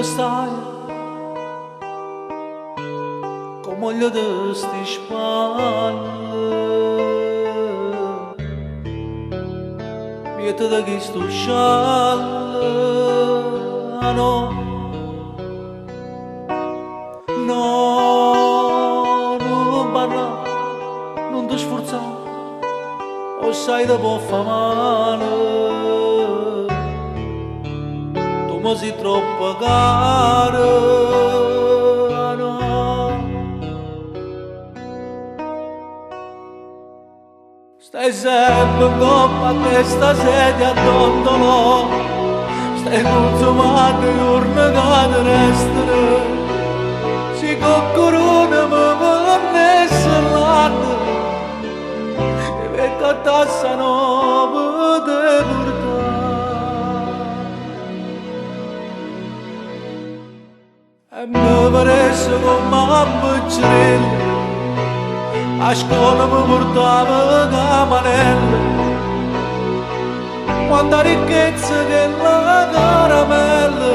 stai con moglie di sti spalle, vieta da chi sto scialle, no, no, non parla, non ti sforzare, o sai da può fa male, tu mi sei troppo cara, no. Stai sempre in coppa a questa sedia a dondolo, stai consumando i giorni che restano, si coccorona mi connessa l'anno, e per tassano mi te portare. E mi paresse come a piccerello, a scuola mi portava camanelle, quanta ricchezza che la caramella,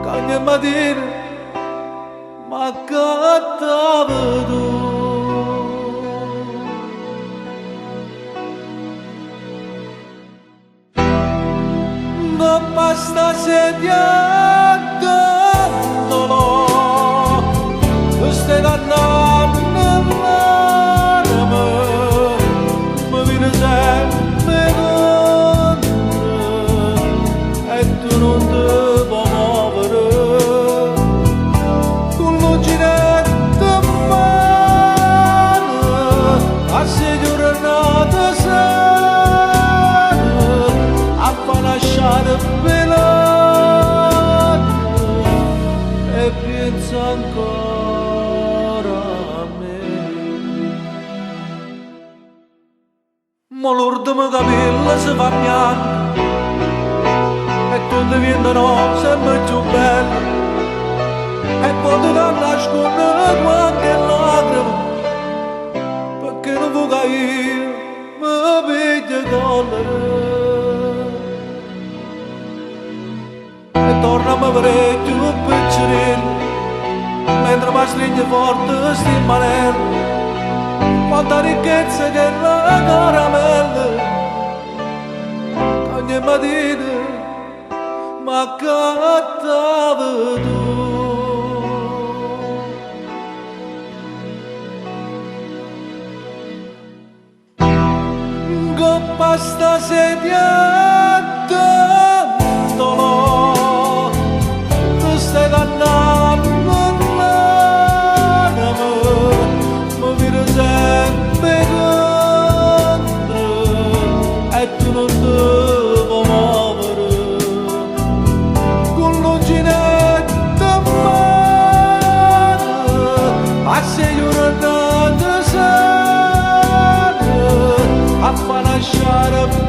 che ogni mattina mi accattava tu. Non basta sedia dandolo, tu stai cantando e pensa ancora a me. Ma l'ordine capello si fa bianco e tu diventano sempre più bello, e poi ti nascono qualche lacrima, perché non vuoi che io mi piglio dollari. Torna a vedere più piccerello, mentre mi stringe forte sti manelli, quanta ricchezza che la caramella, ogni mattina mi accattava tu. Coppa sta sedia dandolo, stai cantando l'anima, mi vedi sempre contro e tu non ti puoi muovere, con l'uncinetto in mano, a sei giornate sane, a far lasciare